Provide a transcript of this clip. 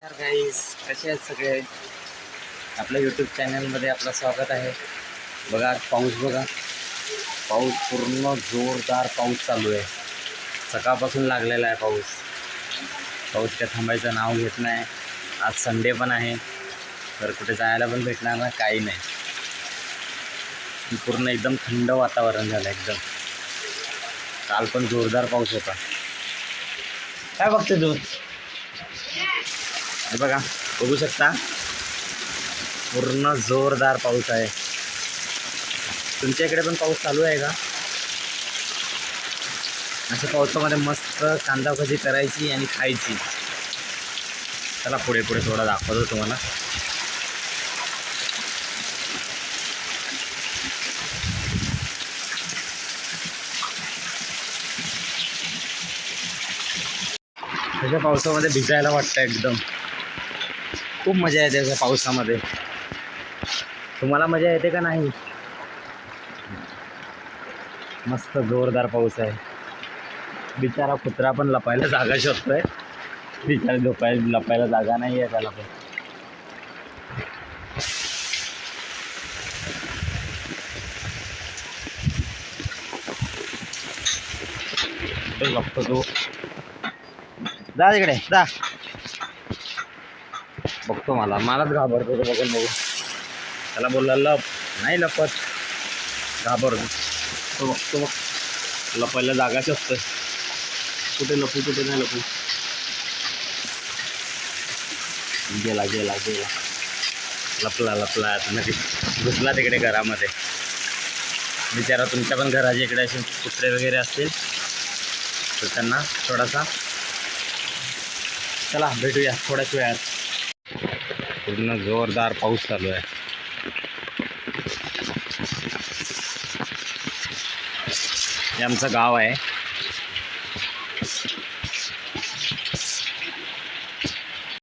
तर गाईस कसे आहेत सगळे. आपल्या यूट्यूब चॅनलमध्ये आपलं स्वागत आहे. बघा पाऊस, बघा पाऊस, पूर्ण जोरदार पाऊस चालू आहे. सकाळपासून लागलेला आहे पाऊस. पाऊस काय थांबायचं नाव घेत नाही. आज संडे पण आहे, तर कुठे जायला पण भेटणार ना, काही नाही. पूर्ण एकदम थंड वातावरण झालं एकदम. काल पण जोरदार पाऊस होता. काय बघते तू? हे बघा, बघू शकता पूर्ण जोरदार पाऊस आहे. तुमच्या इकडे पण पाऊस चालू आहे का? अशा पावसामध्ये मस्त कांदा भजी करायची आणि खायची. चला पुढे पुढे थोडा दाखवतो तुम्हाला. त्याच्या पावसामध्ये भिजायला वाटतं एकदम. खूप मजा येते त्या पावसामध्ये. तुम्हाला मजा येते का नाही? मस्त जोरदार पाऊस आहे. बिचारा कुत्रा पण लपायला जागा शोधतोय. बिचारा लपायला जागा नाही आहे त्याला पण. बघतो तो. जा तिकडे जा. बघतो मलाच घाबरतो तो बघून बघू. त्याला बोलला लप, नाही लपत, घाबरतो तो. बघतो बघ, लपायला जागा शोधतोय. कुठे लपू कुठे नाही लपू. गेला गेला गेला, लपला नक्की घुसला तिकडे घरामध्ये. बिचारा तुमच्या पण घराच्या इकडे असे कुत्रे वगैरे असतील तर त्यांना थोडासा. चला भेटूया थोड्याच वेळात. पूर्ण जोरदार पाऊस चालू आहे. हे आमचं गाव आहे.